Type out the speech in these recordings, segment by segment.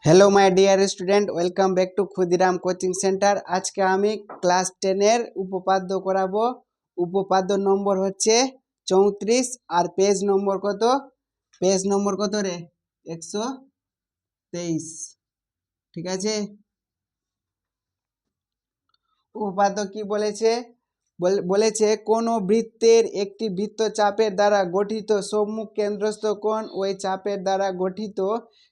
Hello my dear student welcome back to Khudiram coaching centre. আজকে আমি class 10 এর উপপাদ্য করাবো। উপপাদ্য নম্বর হচ্ছে 34 আর পেজ নম্বর কত? পেজ নম্বর কত রে? 123। ঠিক আছে, উপপাদ্য কি বলেছে? বলেছে কোন বৃত্তের একটি বৃত্তচাপের দ্বারা গঠিত সম্মুখ কেন্দ্রস্থ কোণ ওই চাপের দ্বারা গঠিত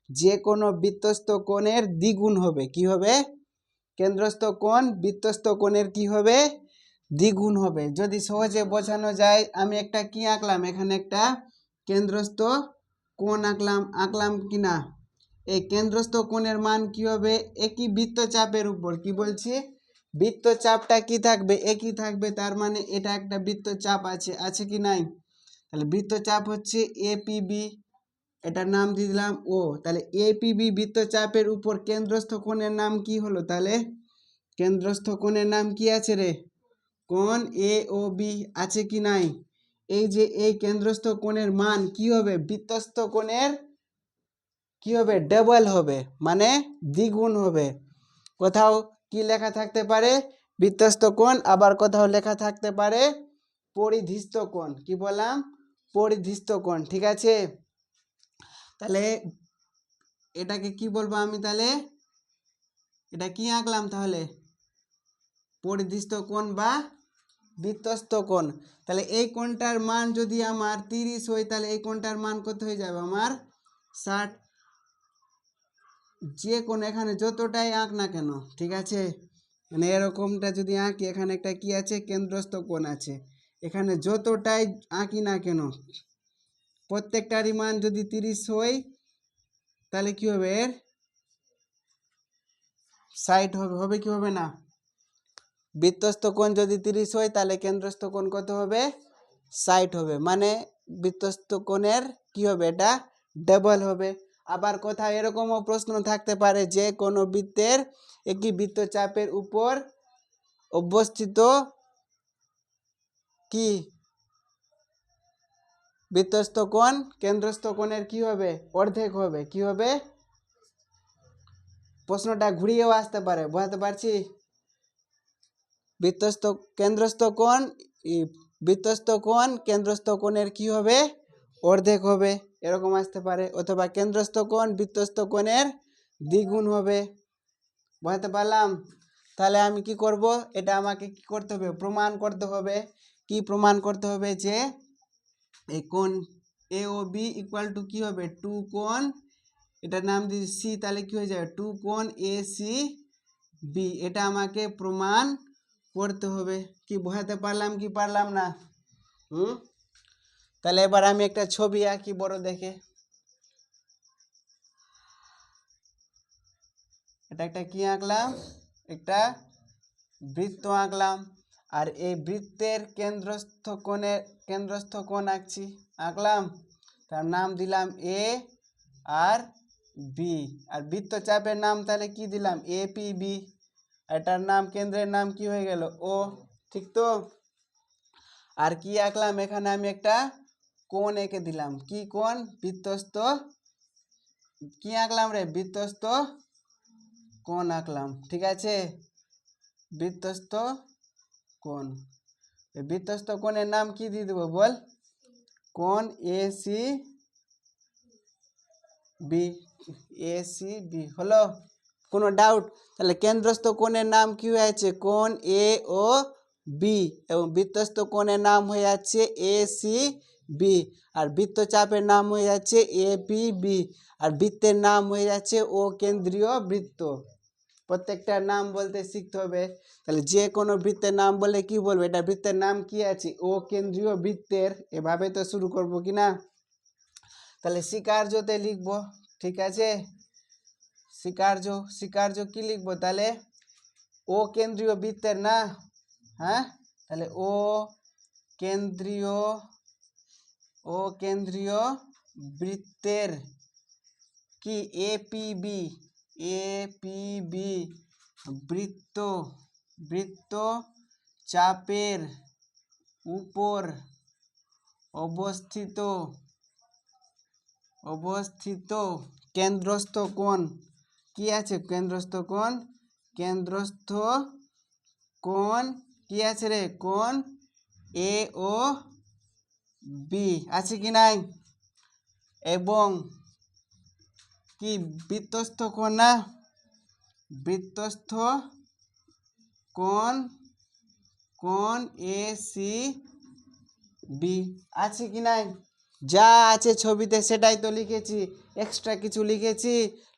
যে কোনো বৃত্তস্থ কোণের দ্বিগুণ হবে। কি হবে? কেন্দ্রস্থ কোণ বৃত্তস্থ কোণের কি হবে? দ্বিগুণ হবে। যদি সহজে বোঝানো যায়, আমি একটা কি আঁকলাম, এখানে একটা কেন্দ্রস্থ কোণ আঁকলাম কি না? এই কেন্দ্রস্থ কোণের মান কি হবে? একই বৃত্তচাপের উপর, কি বলছি, বৃত্তচাপটা কি থাকবে? একই থাকবে। তার মানে এটা একটা বৃত্তচাপ আছে কি নাই? তাহলে বৃত্তচাপ হচ্ছে এপিবি, এটার নাম দিয়ে দিলাম ও। তাহলে এপিবি বৃত্তচাপের উপর কেন্দ্রস্থ কোণের নাম কি হলো? তাহলে কেন্দ্রস্থ কোণের নাম কি আছে রে? কোণ এ ও বি আছে কি নাই? এই যে এই কেন্দ্রস্থ কোণের মান কি হবে? বৃত্তস্থ কোণের কি হবে? ডাবল হবে, মানে দ্বিগুণ হবে। কোথাও কি লেখা থাকতে পারে? বৃত্তস্থ কোণ, আবার কোথাও লেখা থাকতে পারে পরিধিস্থ কোণ। কি বললাম? পরিধিস্থ কোণ। ঠিক আছে, তাহলে এটাকে কি বলবো আমি? তাহলে এটা কি আঁকলাম? তাহলে পরিধিস্থ কোণ বা বৃত্তস্থ কোণ। তাহলে এই কোণটার মান যদি আমার 30 হয়, তাহলে এই কোণটার মান কত হয়ে যাবে? আমার 60। যে কোণ এখানে যতটাই আঁক না কেন, ঠিক আছে, মানে এরকমটা যদি আঁকি, এখানে একটা কি আছে? কেন্দ্রস্থ কোণ আছে। এখানে যতটাই আঁকি না কেন, প্রত্যেকটারই মান যদি 30 হয়, তাহলে কি হবে? এর 60 হবে। হবে কি হবে না? বৃত্তস্থ কোণ যদি 30 হয়, তাহলে কেন্দ্রস্থ কোণ কত হবে? 60 হবে। মানে বৃত্তস্থ কোণের কি হবে? এটা ডাবল হবে। আবার কোথাও এরকমও প্রশ্ন থাকতে পারে যে কোনো বৃত্তের একই বৃত্তচাপের উপর অবস্থিত কি বৃত্তস্থ কোণ কেন্দ্রস্থ কোণের কি হবে? অর্ধেক হবে। কি হবে? প্রশ্নটা ঘুরিয়েও আসতে পারে, বুঝতে পারছি? কেন্দ্রস্থ কোণ কেন্দ্রস্থ কোণের কি হবে? অর্ধেক হবে, এরকম আসতে পারে। অথবা কেন্দ্রস্থ কোণ বৃত্তস্থ কোণের দ্বিগুণ হবে। বুঝতে পারলাম? তাহলে আমি কি করব? এটা আমাকে কি করতে হবে? প্রমাণ করতে হবে। কি প্রমাণ করতে হবে? যে এই কোণ এ ও বি ইকুয়াল টু কি হবে? 2 কোণ, এটার নাম দিই সি, তাহলে কি হয়ে যাবে? 2 কোণ এ সি বি। এটা আমাকে প্রমাণ করতে হবে। কি বোঝাতে পারলাম কি পারলাম না? তাহলে এবার আমি একটা ছবি আঁকি বড় দেখে। এটা একটা কি আঁকলাম? একটা বৃত্ত আঁকলাম। আর এই বৃত্তের কেন্দ্রস্থ কোণ আঁকলাম। তার নাম দিলাম এ আর বি। আর বৃত্তচাপের নাম তাহলে কি দিলাম? এপিবি। এটার নাম, কেন্দ্রের নাম কি হয়ে গেল? ও। ঠিক তো? আর কি আঁকলাম? এখানে আমি একটা কোণ এঁকে দিলাম। কি কোণ? বৃত্তস্থ কি আঁকলাম রে? বৃত্তস্থ কোণ আঁকলাম। ঠিক আছে, বৃত্তস্থ কোণ। বৃত্তস্থ কোণের নাম কি দিয়ে দেবো বল? কোণ A C B. A C B হলো? কোনো ডাউট? তাহলে কেন্দ্রস্থ কোণের নাম কি হয়েছে? কোণ এ ও বি, এবং বৃত্তস্থ কোণের নাম হয়ে যাচ্ছে এ সি বি। আর বৃত্তচাপের নাম হয়ে যাচ্ছে এ পি বি। আর বৃত্তের নাম হয়ে যাচ্ছে ও কেন্দ্রীয় বৃত্ত। প্রত্যেকটার নাম বলতে শিখতে হবে। তাহলে যে কোনো বৃত্তের নাম বলে কি বলবো? এটা বৃত্তের নাম কি আছে? ও কেন্দ্রীয় বৃত্তের। এভাবে তো শুরু করব কি না? তাহলে স্বীকার্যতে লিখবো। ঠিক আছে, স্বীকার্য কি লিখবো? তাহলে ও কেন্দ্রীয় বৃত্তের না? হ্যাঁ, তাহলে ও কেন্দ্রীয় বৃত্তের কি? এপিবি বৃত্ত চাপের উপর অবস্থিত কেন্দ্রস্থ কোণ কি আছে কেন্দ্রস্থ কোণ, কেন্দ্রস্থ কোণ কি আছে রে, কোণ এ ও বি আছে কি নাই, এবং কি বৃত্তস্থ কোণ না, বৃত্তস্থ কোণ, কোণ এ সি বি আছে কি নাই, যা আছে ছবিতে সেটাই তো লিখেছি, এক্সট্রা কিছু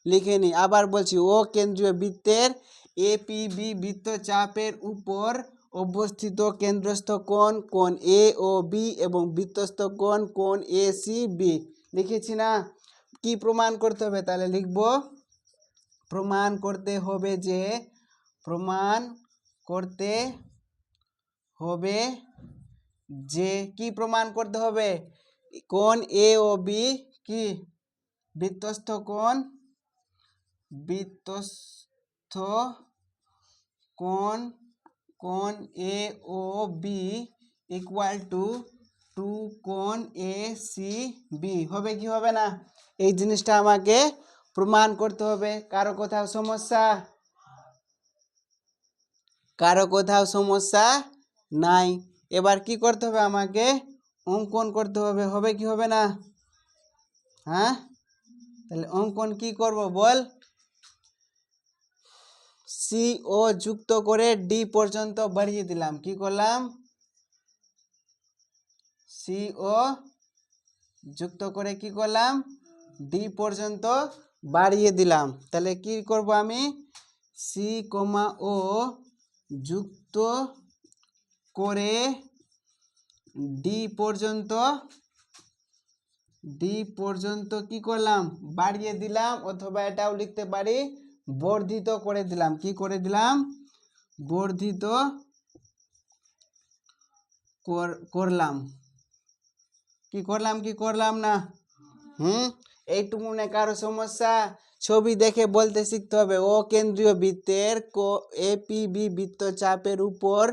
লিখেনি। আবার বলছি, ও কেন্দ্রীয় বৃত্তের এপিবি বৃত্তচাপের উপর অবস্থিত কেন্দ্রস্থ কোণ, কোণ এ ও বি এবং বৃত্তস্থ কোণ, কোণ এ সি বি লিখেছি না। কি প্রমাণ করতে হবে তাহলে লিখব, প্রমাণ করতে হবে যে, প্রমাণ করতে হবে যে, কি প্রমাণ করতে হবে, কোণ এ ও বি কি বৃত্তস্থ কোণ, বৃত্তস্থ কোণ, কোণ এ ও বি ইকুয়াল টু 2 কোণ এ সি বি হবে কি হবে না, এই জিনিসটা আমাকে প্রমাণ করতে হবে। কারো কোথাও সমস্যা, কারো কোথাও সমস্যা নাই। এবার কি করতে হবে আমাকে, অঙ্কন করতে হবে, হবে কি হবে না, হ্যাঁ তাহলে অঙ্কন কি করব বল, সি ও যুক্ত করে ডি পর্যন্ত বাড়িয়ে দিলাম, কি করলাম, সি ও যুক্ত করে কি করলাম, ডি পর্যন্ত বাড়িয়ে দিলাম। তাহলে কি করব আমি, সি কমা ও যুক্ত করে ডি পর্যন্ত, ডি পর্যন্ত কি করলাম বাড়িয়ে দিলাম, অথবা এটাও লিখতে পারি বর্ধিত করে দিলাম, কি করে দিলাম বর্ধিত করলাম, কি করলাম, কি করলাম না, এইটুকু মনে কারো সমস্যা, ছবি দেখে বলতে শিখতে হবে। ও কেন্দ্রীয় বৃত্তের এপিবি বৃত্তচাপের উপর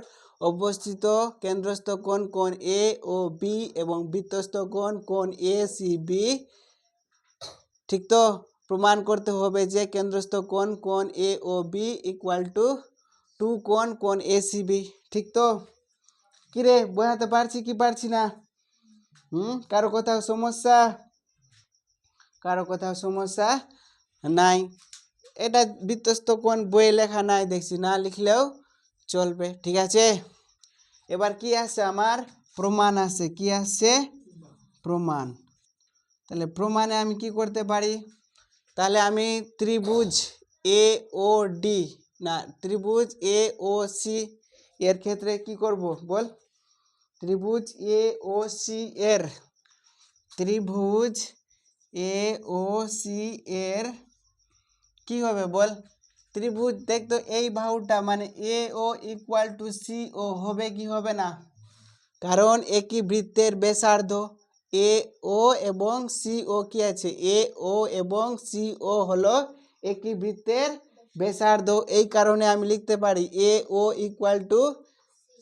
অবস্থিত কেন্দ্রস্থ কোণ, কোণ এ ও বি এবং বৃত্তস্থ কোণ, কোণ এ সি বি, ঠিক তো, প্রমাণ করতে হবে যে কেন্দ্রস্থ কোণ, কোণ এ ও বি ইকুয়াল টু 2 কোণ, কোণ এ সি বি, ঠিক তো। কিরে বোঝাতে পারছি কি পারছি না, কারো কোথাও সমস্যা, কারো কোথাও সমস্যা নাই। এটা বৃত্তস্থ কোণ বইয়ে লেখা নাই দেখছি, না লিখলেও চলবে, ঠিক আছে। এবার কি আসছে আমার, প্রমাণ আসছে, কি আসছে প্রমাণ। তাহলে প্রমাণে আমি কি করতে পারি, তাহলে আমি ত্রিভুজ এ ও ডি না ত্রিভুজ এ ও সি এর ক্ষেত্রে কি করব বল, ত্রিভুজ এ ও সি এর, ত্রিভুজ এ ও সি এর কি হবে বল, ত্রিভুজ দেখতো এই বাহুটা মানে এ ও ইকুয়াল টু সি ও হবে কি হবে না, কারণ একই বৃত্তের ব্যাসার্ধ এ ও এবং সি ও কি আছে, এ ও এবং সি ও হলো একই বৃত্তের ব্যাসার্ধ, এই কারণে আমি লিখতে পারি এ ও ইকুয়াল টু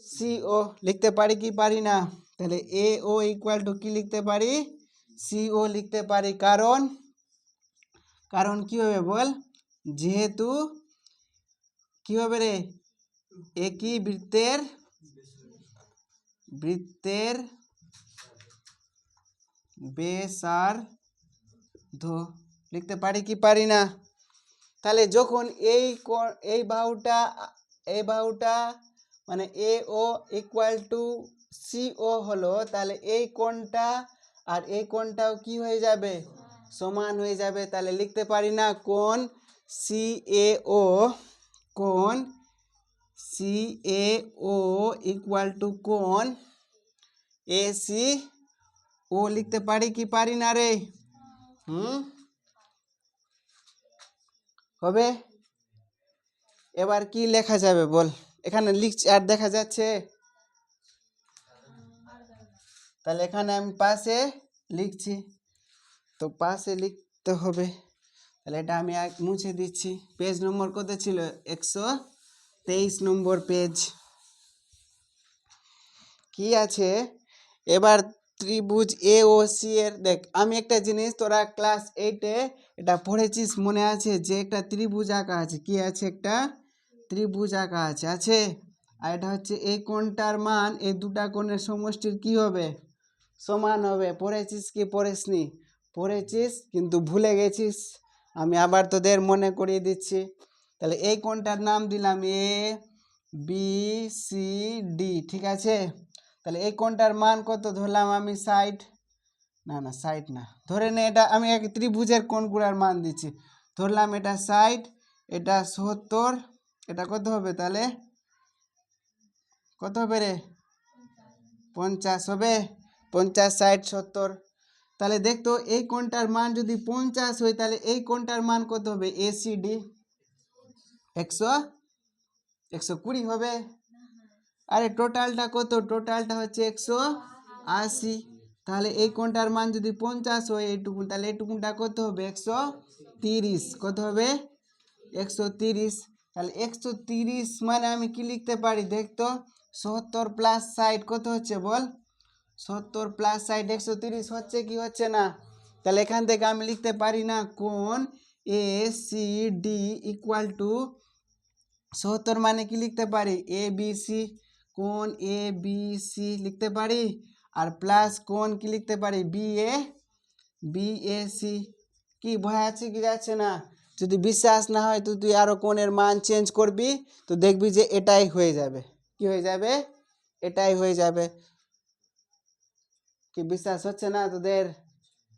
সি ও, লিখতে পারি কি পারি না, তাহলে এ ও ইকুয়াল টু কি লিখতে পারি, সি ও লিখতে পারি, কারণ, কারণ কি হবে বল, যেহেতু কি হবে রে, একই বৃত্তের, বৃত্তের ব্যাসার্ধ, লিখতে পারি কি পারি না। তাহলে যখন এই বাহুটা, এই বাহুটা মানে এ ও ইকুয়াল টু সি ও হলো, তাহলে এই কোণটা আর এই কোণটাও কি হয়ে যাবে, সমান হয়ে যাবে। তাহলে লিখতে পারি না কোণ সি এ ও, কোণ C A O equal to কোণ এ সি ও, লিখতে পারি কি পারি না রে, হবে। এবার কি লেখা যাবে বল, এখানে লিখছি আর দেখা যাচ্ছে, তাহলে এখানে আমি পাশে লিখছি, তো পাশে লিখতে হবে, তাহলে এটা আমি মুছে দিচ্ছি। পেজ নম্বর কত ছিল, 123 নম্বর পেজ। কি আছে এবার ত্রিভুজ এ ও সি এর দেখ, আমি একটা জিনিস, তোরা ক্লাস 8-এ এটা পড়েছিস মনে আছে, যে একটা ত্রিভুজ আঁকা আছে, কি আছে, একটা ত্রিভুজ আঁকা আছে আছে আর এটা হচ্ছে এই কোণটার মান এই দুটা কোণের সমষ্টির কি হবে, সমান হবে। পড়েছিস কি পড়েসনি? পড়েছিস কিন্তু ভুলে গেছিস, আমি আবার তোদের মনে করিয়ে দিচ্ছি। তাহলে এই কোণটার নাম দিলাম এ বি সি ডি, ঠিক আছে। তাহলে এই কোণটার মান কত ধরলাম আমি, 60, না 60 না, ধরে নে এটা আমি এক ত্রিভুজের কোণগুলোর মান দিচ্ছি, ধরলাম এটা 60, এটা 70, এটা কত হবে, তাহলে কত হবে রে, 50 হবে, 50, 60, 70। তাহলে দেখতো এই কোণটার মান যদি 50 হয়, তাহলে এই কোণটার মান কত হবে, এসিডি 120 হবে। আরে টোটালটা কত, টোটালটা হচ্ছে 180। তাহলে এই কোণটার মান যদি 50 হয় এইটুকু, তাহলে এইটুকুটা কত হবে, 130, কত হবে, 130। তাহলে 130 মানে আমি কি লিখতে পারি দেখতো, 70 + 60 কত হচ্ছে বল, 70 + 60 130 হচ্ছে কি হচ্ছে না। তাহলে এখান থেকে আমি লিখতে পারি না, কোণ A C D equal to 70 মানে কি লিখতে পারি, এ বি সি, কোণ এ বি সি লিখতে পারি, আর প্লাস কোণ কি লিখতে পারি, বি এ সি। কি ভয় আছে কি যাচ্ছে না? যদি বিশ্বাস না হয় তো তুই আরো কোণের মান চেঞ্জ করবি, তো দেখবি যে এটাই হয়ে যাবে, কি হয়ে যাবে, এটাই হয়ে যাবে। কি বিশ্বাস হচ্ছে না তোদের?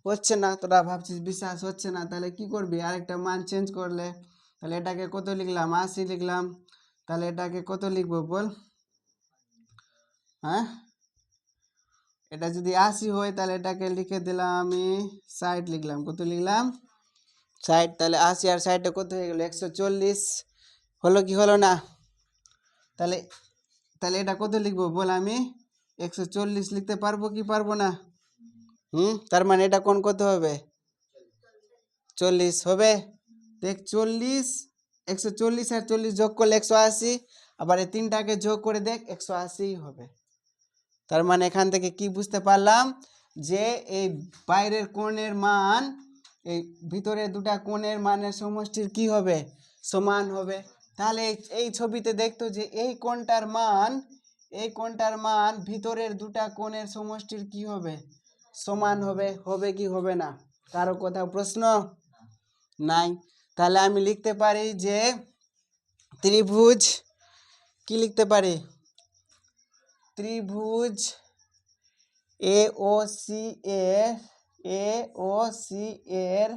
হচ্ছে না, তোরা ভাবছিস বিশ্বাস হচ্ছে না, তাহলে কি করবি, আরেকটা মান চেঞ্জ করলে। তাহলে এটাকে কত লিখলাম, 80 লিখলাম। তাহলে এটাকে কত লিখবো বল, হ্যাঁ, এটা যদি 80 হয় তাহলে এটাকে লিখে দিলাম আমি 60 লিখলাম, কত লিখলাম, 60। তাহলে 80 আর 60 কত হয়ে গেল, 140 হলো কি হলো না? তাহলে তাহলে এটা কত লিখবো বল, আমি 140 লিখতে পারবো কি পারবো না? তার মানে এটা কোণ কত হবে, 40 হবে। দেখ 40, 140 আর 40 যোগ করলে 180, আবার এই তিনটাকে যোগ করে দেখ 180 হবে। তার মানে এখান থেকে কি বুঝতে পারলাম, যে এই বাইরের কোণের মান এই ভিতরের দুটা কোণের মানের সমষ্টির কি হবে, সমান হবে। তাহলে এই ছবিতে দেখতো যে এই কোণটার মান ভিতরের দুটা কোণের সমষ্টির কি হবে, সমান হবে। হবে কি হবে না? কারো কোথাও প্রশ্ন নাই? তাহলে আমি লিখতে পারি যে ত্রিভুজ, কি লিখতে পারি, ত্রিভুজ এ ও সি এর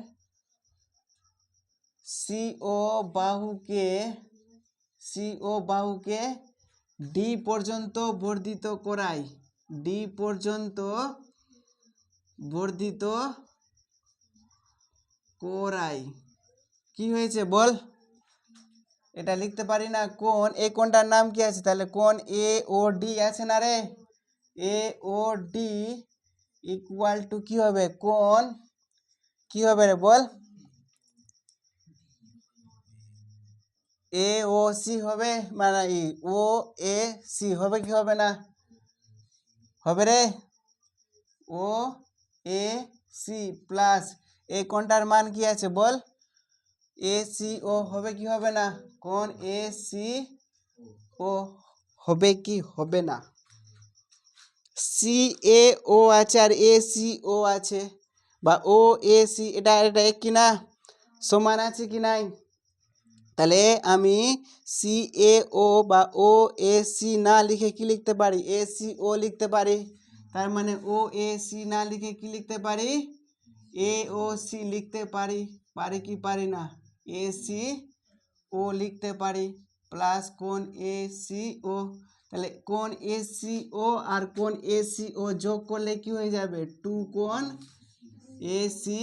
সিও বাহুকে ডি পর্যন্ত বর্ধিত করাই, ডি পর্যন্ত বর্ধিত করাই। কি হয়েছে বল, এটা লিখতে পারি না, কোণ, এই কোণটার নাম কি আছে, তাহলে কোণ এ ও ডি আছে না রে, এ ও ডি ইকুয়াল টু কি হবে, কোণ কি হবে রে বল, এ ও সি হবে, মানে ও এ সি হবে কি হবে না, হবে রে, ও এ সি প্লাস এই কোণটার মান কি আছে বল, এ সি ও হবে কি হবে না, কোণ এ সি ও হবে কি হবে না। সি এ ও আছে আর এ সি ও আছে, বা ও এ সি এটা এটা এক কি না, সমান আছে কি নাই? তাহলে আমি সি এ ও বা ও এ সি না লিখে কি লিখতে পারি, এ সি ও লিখতে পারি। তার মানে ও এ সি না লিখে কি লিখতে পারি, এ ও সি লিখতে পারি। পারি কি পারি না, এ সি ও লিখতে পারি, প্লাস কোণ এ সি ও। তাহলে কোণ এ সি ও আর কোণ এ সি ও যোগ করলে কি হয়ে যাবে, 2 কোণ এ সি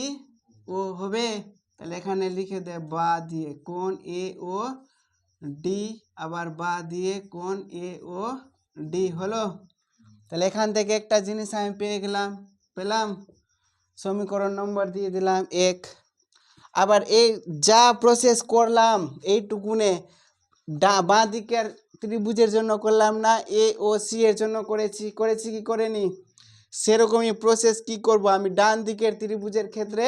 ও হবে। তাহলে এখানে লিখে দে বা দিয়ে কোণ এ ও ডি, আবার বা দিয়ে কোণ এ ও ডি হলো। তাহলে এখান থেকে একটা জিনিস আমি পেলাম, সমীকরণ নম্বর দিয়ে দিলাম 1। আবার এই যা প্রসেস করলাম এইটুকুনে বাঁ দিকের ত্রিভুজের জন্য করলাম না, এ ও সি এর জন্য করেছি কি করেনি, সেরকমই প্রসেস কি করব আমি ডান দিকের ত্রিভুজের ক্ষেত্রে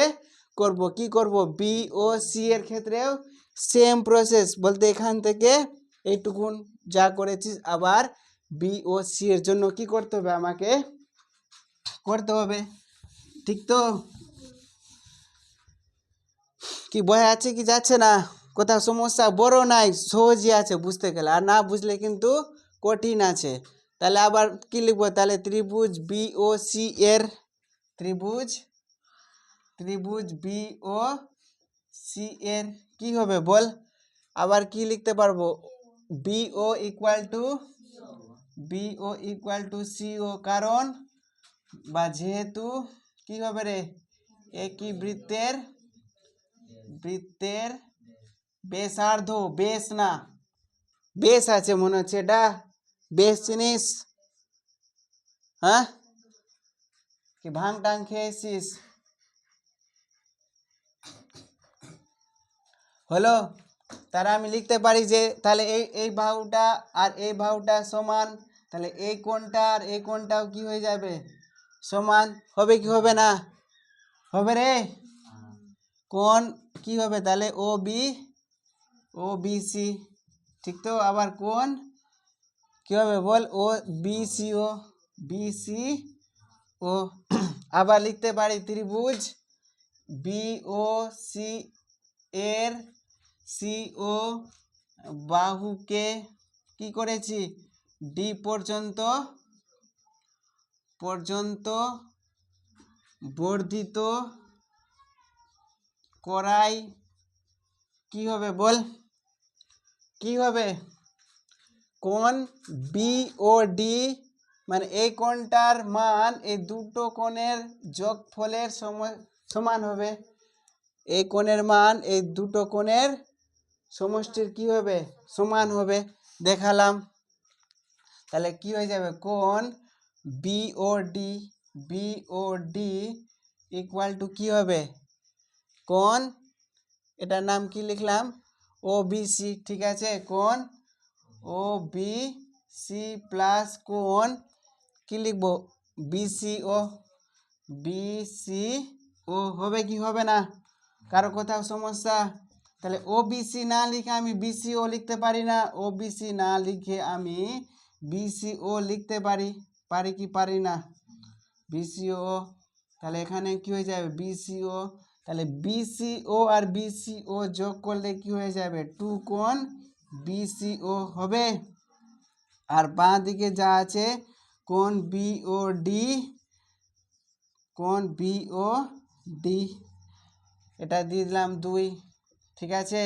করব। কি করব বি ও সি এর ক্ষেত্রেও সেম প্রসেস, বলতে এখান থেকে এইটুকুন যা করেছিস আবার বি ও সি এর জন্য কি করতে হবে আমাকে করতে হবে। ঠিক তো? কি বোঝা যাচ্ছে কি যাচ্ছে না? কোথাও সমস্যা বড় নাই, সহজই আছে বুঝতে গেলে, আর না বুঝলে কিন্তু কঠিন আছে। তাহলে আবার কি লিখবো, তাহলে ত্রিভুজ বি ও সি এর ত্রিভুজ ত্রিভুজ বি ও সি এর কি হবে বল, আবার কি লিখতে পারবো B O equal to C O, কারণ বা যেহেতু কি হবে রে একই বৃত্তের ব্যাসার্ধ, বেশ না বেশ আছে মনে হচ্ছে, এটা বেশ চিনিস? হ্যাঁ কি ভাং টাং খেয়েছিস? হলো, তারা আমি লিখতে পারি যে তাহলে এই বাহুটা আর এই বাহুটা সমান, তাহলে এই কোণটা আর এই কোণটাও কি হয়ে যাবে সমান হবে, কি হবে না হবে রে? কোণ কি হবে তাহলে ও বি সি, ঠিক তো? আবার কোণ কি হবে বল ও বি সি ও আবার লিখতে পারি ত্রিভুজ বি ও সি এর সি ও বাহুকে কি করেছি ডি পর্যন্ত বর্ধিত করাই কি হবে বল, কি হবে কোণ বি ও ডি, মানে এই কোণটার মান এই দুটো কোণের যোগফলের সমান হবে। এই কোণের মান এই দুটো কোণের সমষ্টির কি হবে সমান হবে, দেখালাম। তাহলে কি হয়ে যাবে কোণ B O D equal to কি হবে কোণ, এটার নাম কি লিখলাম ও বি সি, ঠিক আছে? কোণ ও বি সি প্লাস কোণ কি লিখবো বিসি ও হবে কি হবে না? কারো কোথাও সমস্যা? তাহলে ও বিসি না লিখে আমি বিসিও লিখতে পারি না? ও বিসি না লিখে আমি বিসিও লিখতে পারি কি পারি না? বিসিও, তাহলে এখানে কি হয়ে যাবে বিসিও, তাহলে বিসিও আর বিসিও যোগ করলে কি হয়ে যাবে টু কোণ বিসিও হবে। আর বাঁ দিকে যা আছে কোণ বিও ডি, এটা দিয়ে দিলাম 2, ঠিক আছে?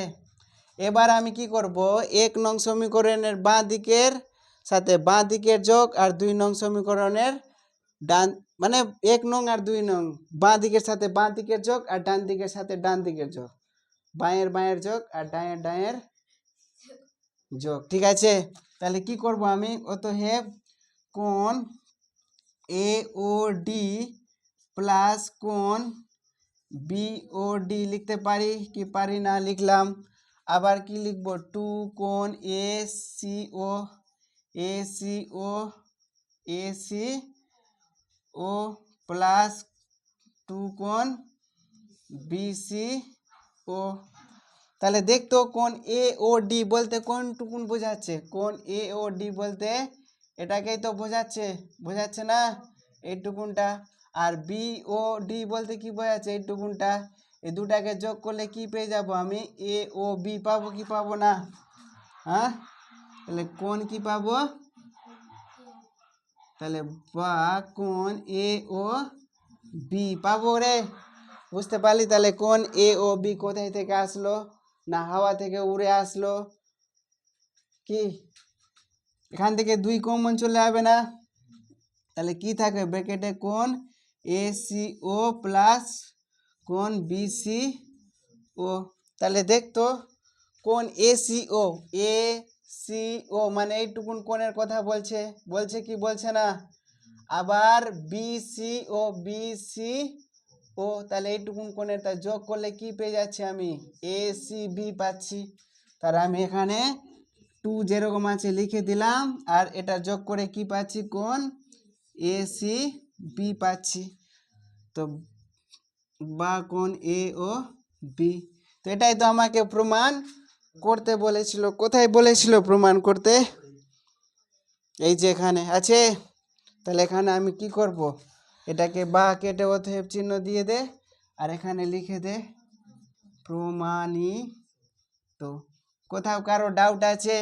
এবার আমি কি করব 1 নং সমীকরণের বাঁ দিকের সাথে বাঁ দিকের যোগ আর 2 নং সমীকরণের ডান, মানে 1 নং আর 2 নং বাঁ দিকের সাথে বাঁ দিকের যোগ আর ডান দিকের সাথে ডান দিকের যোগ, বাঁয়ের যোগ আর ডাঁয়ের যোগ, ঠিক আছে? তাহলে কি করব আমি অতএব কোণ এ ও ডি প্লাস কোণ বি ও ডি লিখতে পারি কি পারি না? লিখলাম। আবার কি লিখব টু কোণ A C O plus two কোণ বিসি ও। তাহলে দেখতো কোণ এ ও ডি বলতে কোনটুকুন বোঝাচ্ছে, কোণ এ ও ডি বলতে এটাকেই তো বোঝাচ্ছে না এইটুকুনটা, আর বি ও ডি বলতে কি বোঝাচ্ছে এইটুকুনটা। এই দুটাকে যোগ করলে কি পেয়ে যাব আমি এ ও বি পাবো কি পাবো না? হ্যাঁ তাহলে কোণ কি পাবো, তাহলে বা কোণ এ ও বি পাবো রে, বুঝতে পারলি? তাহলে কোণ এ ও বি কোথায় থেকে আসলো না হাওয়া থেকে উড়ে আসলো? কি এখান থেকে 2 কমন চলে যাবে না? তাহলে কি থাকবে ব্র্যাকেটে কোণ এ সি ও প্লাস কোণ বি সি ও। তাহলে দেখতো কোণ এ সি ও মানে এইটুকুন কোণের কথা বলছে কি বলছে না? আবার বি সি ও তাহলে এইটুকুন কোণের তা যোগ করলে কি পেয়ে যাচ্ছি আমি এ সি বি পাচ্ছি। তাহলে আমি এখানে 2 যেরকম আছে লিখে দিলাম, আর এটা যোগ করে কি পাচ্ছি কোণ এ সি বি পাচ্ছি। তো বা কোণ এ ও বি, তো এটাই তো আমাকে প্রমাণ করতে বলেছিল। কোথায় বলেছিল প্রমাণ করতে? এই যে এখানে আছে। তাহলে এখানে আমি কি করব, এটাকে বা কেটে অতএব চিহ্ন দিয়ে দে, আর এখানে লিখে দে প্রমাণিত। কোথাও কারো ডাউট আছে?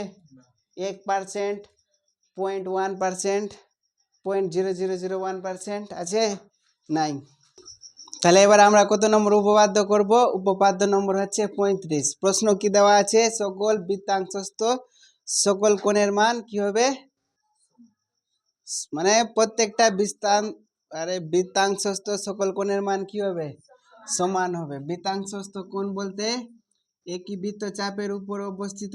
1%, 0.1%, 0.0001% আছে? নাই। তাহলে এবার আমরা কত নম্বর উপপাদ্য করব? উপপাদ্য নম্বর হচ্ছে 35। প্রশ্ন কি দেওয়া আছে? সকল বৃত্তাংশস্থ সকল কোণের মান কি হবে? মানে প্রত্যেকটা বৃত্তাংশস্থ সকল কোণের মান কি হবে? সমান হবে। বৃত্তাংশস্থ কোণ বলতে একই বৃত্তচাপের উপর অবস্থিত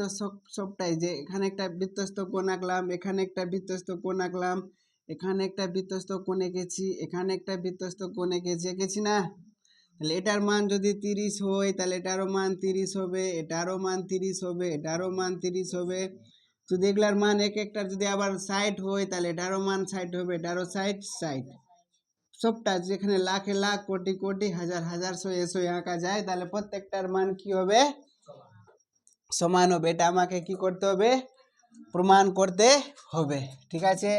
সবটাই, যে এখানে একটা বৃত্তস্থ কোণ আঁকলাম, এখানে একটা বৃত্তস্থ কোণ আঁকলাম, এখানে একটা বৃত্তস্থ কোণ এঁকেছি, এখানে একটা বৃত্তস্থ কোণ এঁকেছি না? তাহলে এটার মান যদি 30 হয়, তাহলে এটারও মান 30 হবে, এটারও মান 30 হবে, এটারও মান 30 হবে। যদি এগুলার মান এক একটার যদি আবার 60 হয়, তাহলে এটারও মান 60 হবে, এটারও 60। সবটা যেখানে লাখে লাখ, কোটি কোটি, হাজার হাজার, শয়ে শয়ে আঁকা যায়, তাহলে প্রত্যেকটার মান কি হবে? সমান হবে। এটা আমাকে কি করতে হবে? প্রমাণ করতে হবে। ঠিক আছে,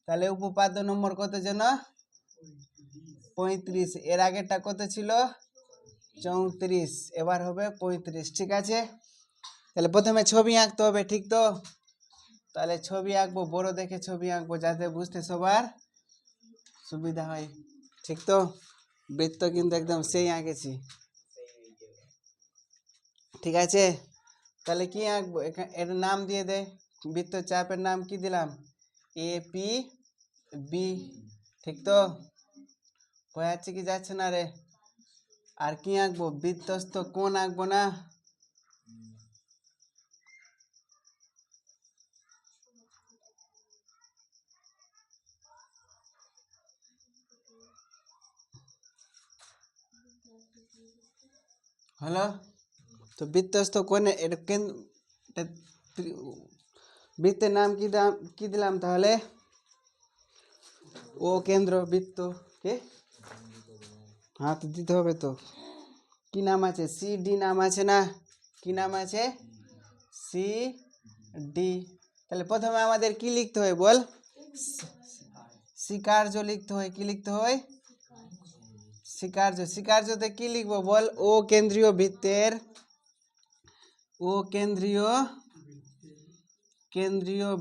তাহলে উপপাদ্য নম্বর কত যেন? 35। এর আগেরটা কত ছিল? 34। এবার হবে 35। ঠিক আছে, তাহলে প্রথমে ছবি আঁকতে হবে, ঠিক তো? তাহলে ছবি আঁকবো, বড় দেখে ছবি আঁকবো, যাতে বুঝতে সবার সুবিধা হয়। ঠিক তো? বৃত্ত কিন্তু একদম সেই আঁকেছি। ঠিক আছে, তাহলে কি আঁকবো? এর নাম দিয়ে দে। বৃত্তচাপের নাম কি দিলাম? A P B. ঠিক তো? হয়ে যাচ্ছে কি যাচ্ছে না রে? আর কি আঁকবো? বৃত্তস্থ কোণ আঁকবো না? হলো? তো বৃত্তস্থ কোণে বৃত্তের নাম কি দিলাম তাহলে? ও কেন্দ্র বৃত্ত। কে? হ্যাঁ, তো দিতে হবে তো। কি নাম আছে? সি ডি নাম আছে না? কি নাম আছে? C D. তাহলে প্রথমে আমাদের কি লিখতে হয় বল? স্বীকার্য লিখতে হয়। কি লিখতে হয়? স্বীকার্য। স্বীকার্যতে কি লিখবো বল? ও কেন্দ্রীয়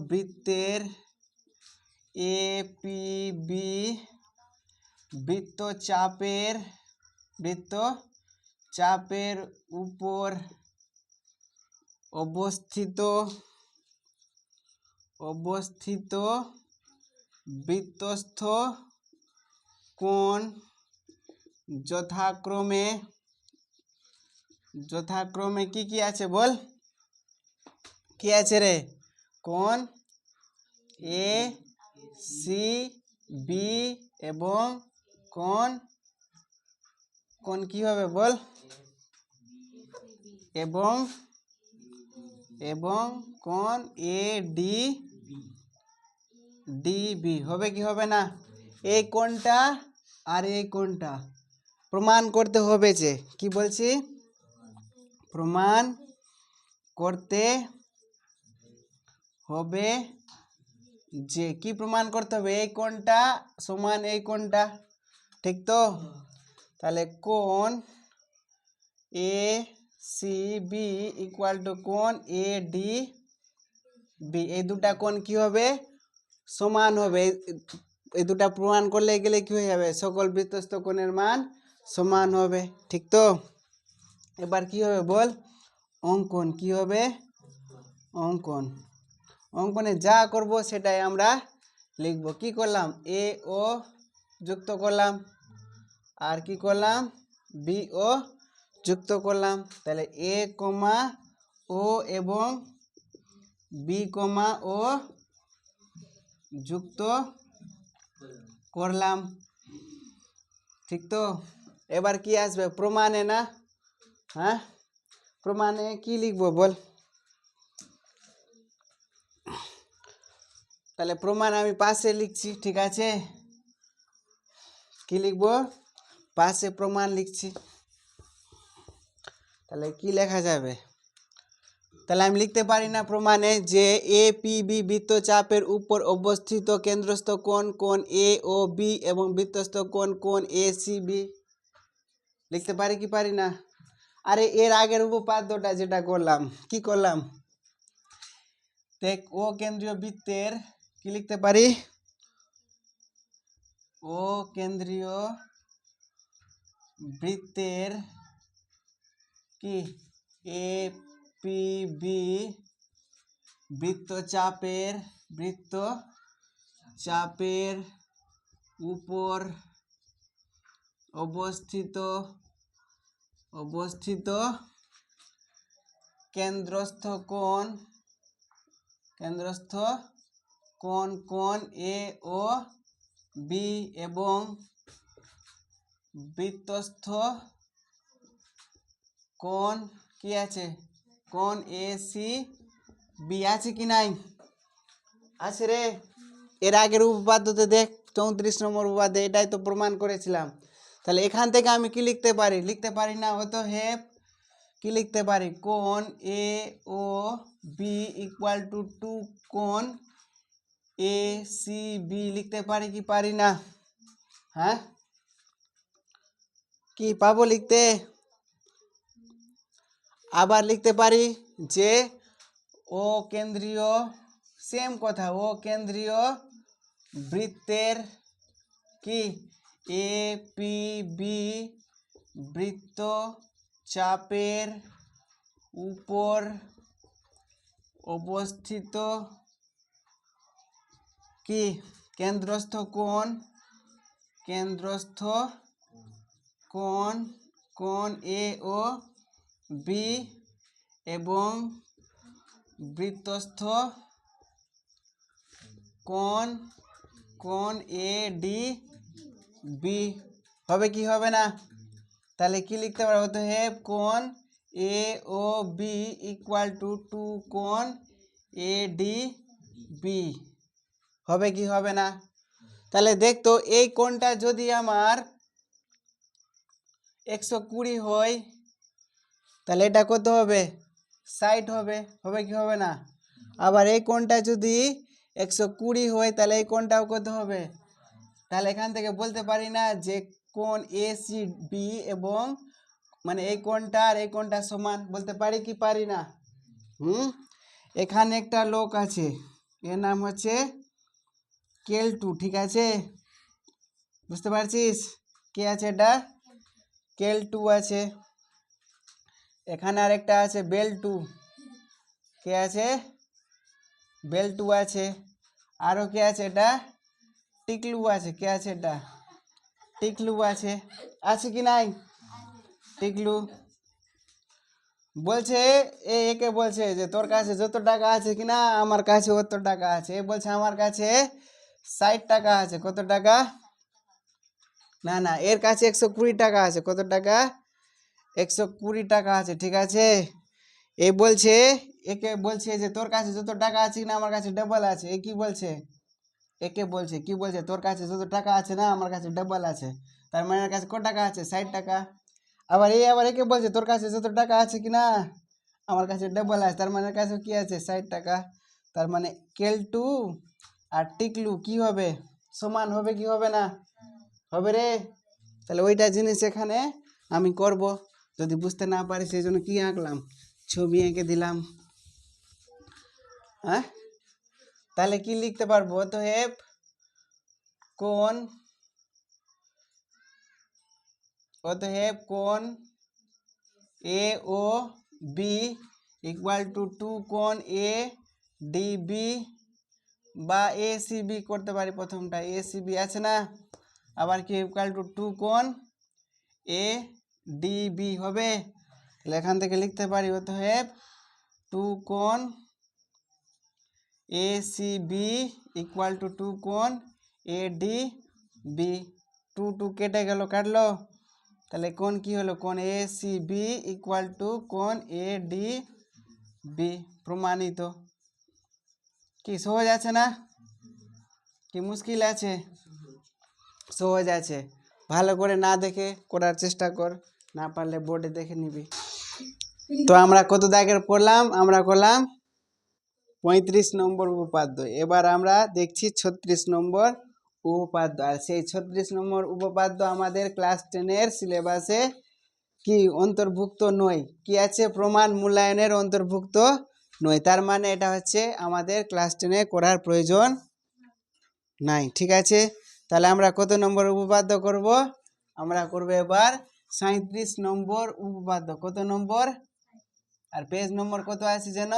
বৃত্তের এ পি বি বৃত্তচাপের উপর অবস্থিত বৃত্তস্থ কোণ যথাক্রমে কি কি আছে বল? কি আছে রে? কোণ এ সি বি এবং কোণ কি হবে বল? এবং কোণ এ ডি বি হবে কি হবে না? এই কোণটা আর এই কোণটা প্রমাণ করতে হবে। যে কি বলছি? প্রমাণ করতে হবে। যে কি প্রমাণ করতে হবে? এই কোণটা সমান এই কোণটা। ঠিক তো? তাহলে কোণ A C B equal to কোণ এ ডি বি, এই দুটা কোণ কি হবে? সমান হবে। এই দুটা প্রমাণ করলে গেলে কি হয়ে যাবে? সকল বৃত্তস্থ কোণের মান সমান হবে। ঠিক তো? এবার কি হবে বল? অঙ্কন। কি হবে? অঙ্কনে যা করব সেটাই আমরা লিখব। কি করলাম? এ ও যুক্ত করলাম, আর কি করলাম? বি ও যুক্ত করলাম। তাহলে এ কমা ও এবং বি কমা ও যুক্ত করলাম। ঠিক তো? এবার কি আসবে? প্রমাণে না? হ্যাঁ, প্রমাণে কি লিখবো বল? তাহলে প্রমাণ আমি পাশে লিখছি। ঠিক আছে, কি লিখবো পাশে প্রমাণ লিখছি তাহলে কি লেখা যাবে তাহলে আমি লিখতে পারি না প্রমাণে যে এ পি বি বৃত্তচাপের উপর অবস্থিত কেন্দ্রস্থ কোণ কোণ এ ও বি এবং বৃত্তস্থ কোণ কোণ এ সি বি লিখতে পারি কি পারি না আরে এর আগের উপপাদ্যটা যেটা করলাম কি করলাম দেখ ও কেন্দ্রীয় বৃত্তের কি লিখতে পারি ও কেন্দ্রীয় বৃত্তের কি এ পি বি বৃত্তচাপের উপর অবস্থিত কেন্দ্রস্থ কোণ কোণ এ ও বি এবং বৃত্তস্থ কোণ কি আছে কোণ এ সি বি আছে কি নাই আছে রে এর আগের উপপাদ্যতে দেখ 34 নম্বর উপপাদ্য এটাই তো প্রমাণ করেছিলাম তাহলে এখান থেকে আমি কি লিখতে পারি না অতএব কি লিখতে পারি কোণ এ ও বি ইকুয়াল টু 2 কোণ এ সি বি লিখতে পারি কি পারি না হ্যাঁ কি পাবো লিখতে আবার লিখতে পারি যে ও কেন্দ্রীয় সেম কথা ও কেন্দ্রীয় বৃত্তের কি এ পি বি বৃত্তচাপের উপর অবস্থিত কি কেন্দ্রস্থ কোণ এ ও বি এবং বৃত্তস্থ কোণ এ ডি বি হবে কি হবে না তাহলে কি লিখতে পারবো অতএব কোণ এ ও বি ইকুয়াল টু 2 কোণ এ ডি বি হবে কি হবে না তাহলে দেখতো এই কোণটা যদি আমার 120 হয় তাহলে এটা কত হবে 60 হবে কি হবে না আবার এই কোণটা যদি 120 হয় তাহলে এই কোণটাও কত হবে তাহলে এখান থেকে বলতে পারি না যে কোণ এ সি বি এবং মানে এই কোণটা আর এই কোণটা সমান বলতে পারি কি পারি না এখানে একটা লোক আছে এর নাম হচ্ছে কেলটু ঠিক আছে বুঝতে পারছিস কে আছে এটা কেলটু আছে এখানে আরেকটা আছে বেলটু কে আছে বেলটু আছে আরো কে আছে এটা টিকলু আছে কে আছে এটা টিকলু আছে কি নাই টিকলু বলছে একে বলছে যে তোর কাছে যত টাকা আছে কিনা আমার কাছে অত টাকা আছে এ বলছে আমার কাছে 60 টাকা আছে কত টাকা না না এর কাছে 120 টাকা আছে কত টাকা 120 টাকা আছে ঠিক আছে এ বলছে একে বলছে যে তোর কাছে যত টাকা আছে কিনা আমার কাছে ডাবল আছে এ কি বলছে একে বলছে কি বলছে তোর কাছে যত টাকা আছে না আমার কাছে ডাবল আছে তার মানে এর কাছে কত টাকা আছে 60 টাকা আবার একে বলছে তোর কাছে যত টাকা আছে কিনা আমার কাছে ডাবল আছে তার মানে এর কাছে কি আছে 60 টাকা তার মানে কেলটু আর টিকলু কি হবে সমান হবে কি হবে না হবে রে তাহলে ওইটা জিনিস এখানে আমি করব যদি বুঝতে না পারি সেই জন্য কি আঁকলাম ছবি এঁকে দিলাম হ্যাঁ তাহলে কি লিখতে পারবো অতএব কোণ এ ও বি ইকুয়াল টু 2 কোণ এ ডি বি বা এ সি বি করতে পারি প্রথমটা এ সি বি আছে না আবার কি ইকুয়াল টু 2 কোণ এ ডি বি হবে তাহলে এখান থেকে লিখতে পারি অতএব 2 কোণ A C B equal to 2 কোণ এ ডি বি 2 কেটে গেল কাটলো তাহলে কোণ কি হলো কোণ A C B equal to কোণ এ ডি বি প্রমাণিত কি সহজ আছে না কি মুশকিল আছে সহজ আছে ভালো করে না দেখে করার চেষ্টা কর, না পারলে বোর্ডে দেখে নিবি। তো আমরা কত দাগের পড়লাম? আমরা করলাম 35 নম্বর উপপাদ্য। এবার আমরা দেখছি 36 নম্বর উপপাদ্য। আর সেই 36 নম্বর উপপাদ্য আমাদের ক্লাস 10-এর সিলেবাসে কি অন্তর্ভুক্ত নয়। কি আছে? প্রমাণ মূল্যায়নের অন্তর্ভুক্ত নয়। তার মানে এটা হচ্ছে আমাদের ক্লাস 10-এ করার প্রয়োজন নাই। ঠিক আছে, তাহলে আমরা কত নম্বর উপপাদ্য করব? আমরা করব এবার 37 নম্বর উপপাদ্য। কত নম্বর? আর পেজ নম্বর কত আছে যেন?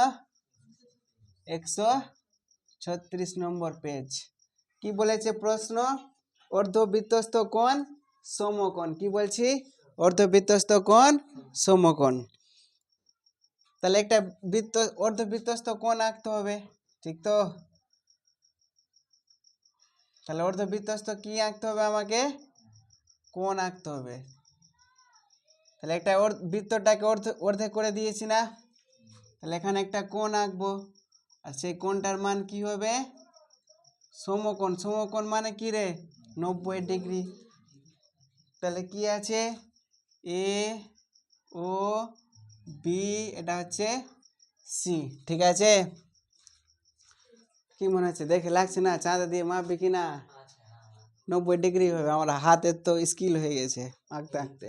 136 নম্বর পেজ। কি বলেছে প্রশ্ন? অর্ধবৃত্তস্থ কোণ সমকোণ। কি বলছি? অর্ধবৃত্তস্থ কোণ সমকোণ। তাহলে একটা অর্ধবৃত্তস্থ কোণ আঁকতে হবে, ঠিক তো? তাহলে অর্ধবৃত্তস্থ কি আঁকতে হবে? আমাকে কোণ আঁকতে হবে। তাহলে একটা বৃত্তটাকে অর্ধেক করে দিয়েছি না? তাহলে এখানে একটা কোণ আঁকবো, আর সেই কোণটার মান কি হবে? সমকোণ। সমকোণ মানে কি রে? 90 ডিগ্রি। তাহলে কি আছে? এ ও বি, এটা হচ্ছে সি। ঠিক আছে, কি মনে হচ্ছে? দেখে লাগছে না চাঁদা দিয়ে মাপবে কিনা? 90 ডিগ্রি হবে। আমার হাতের তো স্কিল হয়ে গেছে আঁকতে আঁকতে।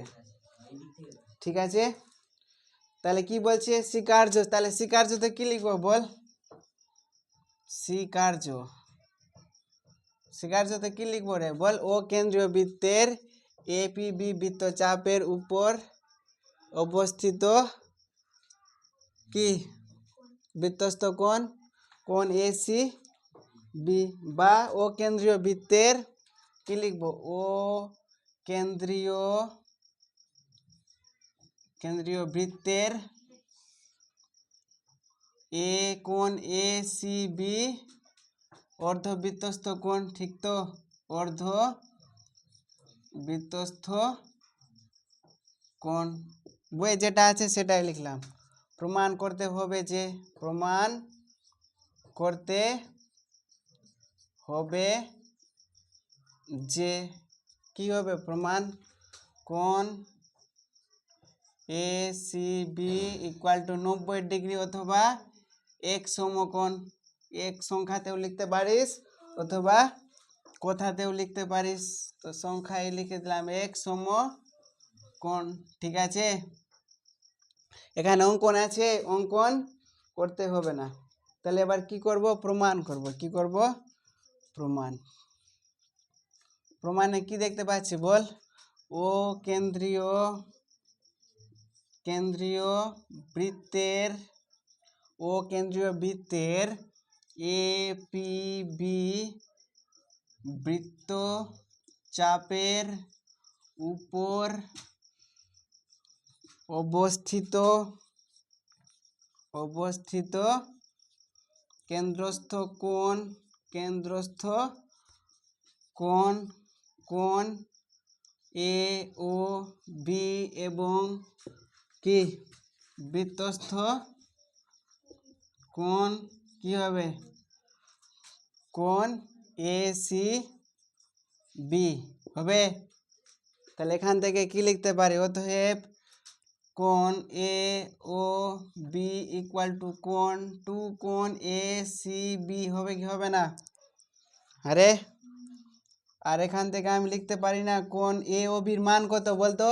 ঠিক আছে, তাহলে কি বলছে? স্বীকার্য। তাহলে স্বীকার্যতে কি লিখবো বল? স্বীকার্য। স্বীকার্যতে কি লিখবো রে বল? ও কেন্দ্রীয় বৃত্তের এপিবি বৃত্তচাপের উপর অবস্থিত কি বৃত্তস্থ কোণ, কোণ এসি বি, বা ও কেন্দ্রীয় বৃত্তের কি লিখবো? ও কেন্দ্রীয় বৃত্তের এ কোণ এ সি বি অর্ধবৃত্তস্থ কোণ। ঠিক তো? অর্ধবৃত্তস্থ কোণ। বই যেটা আছে সেটাই লিখলাম। প্রমাণ করতে হবে যে, প্রমাণ করতে হবে যে কি হবে? প্রমাণ কোণ A C B equal to 90 degree অথবা এক সমকোণ। এক সংখ্যাতেও লিখতে পারিস অথবা কথাতেও লিখতে পারিস। তো সংখ্যায় লিখে দিলাম এক সমকোণ। ঠিক আছে, এখানে অঙ্কন আছে, অঙ্কন করতে হবে না। তাহলে এবার কি করব? প্রমাণ করব। কি করব? প্রমাণ। প্রমাণে কি দেখতে পাচ্ছি বল? ও কেন্দ্রীয় বৃত্তের এপিবি বৃত্তচাপের উপর অবস্থিত কেন্দ্রস্থ কোণ এ ও বি এবং কি বৃত্তস্থ কোণ কি হবে? কোণ এ সি বি হবে। তাহলে এখান থেকে কি লিখতে পারি? অতএব কোণ এ ও বি ইকুয়াল টু কোণ এ সি বি হবে কি হবে না? আরে, আর এখান থেকে আমি লিখতে পারি না কোণ এ ও বির মান কত বলতো?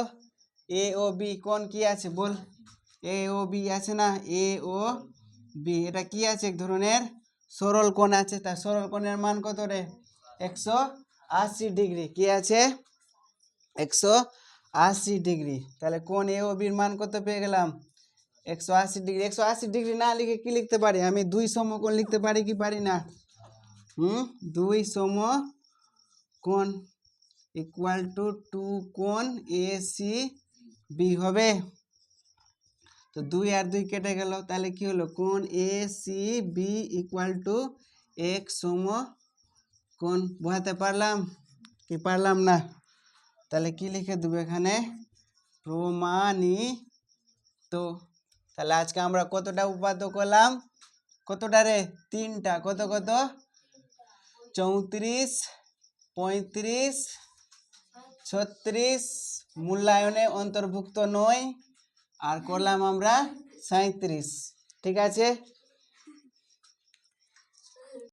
এ ও বি কোণ কি আছে বল? এ ও বি আছে না? এ ও বি এটা কি আছে? এক ধরনের সরল কোণ আছে। তার সরল কোণের মান কত রে? 180 ডিগ্রি। কি আছে? 180 ডিগ্রি। তাহলে কোণ এ ও বির মান কত পেয়ে গেলাম? 180 ডিগ্রি। 180 ডিগ্রি না লিখে কি লিখতে পারি? আমি দুই সমকোণ লিখতে পারি কি পারি না? দুই সমকোণ ইকুয়াল টু কোণ এ সি বি হবে। তো 2 আর 2 কেটে গেল। তাহলে কি হলো? কোণ A C B equal to এক সমকোণ। বোঝাতে পারলাম কি পারলাম না? তাহলে কি লিখে দেবো এখানে? প্রমাণিত। তাহলে আজকে আমরা কতটা উপপাদ্য করলাম? কতটা রে? 3টা। কত? 34, 35, 36 মূল্যায়নে অন্তর্ভুক্ত নয়, আর করলাম আমরা 37। ঠিক আছে।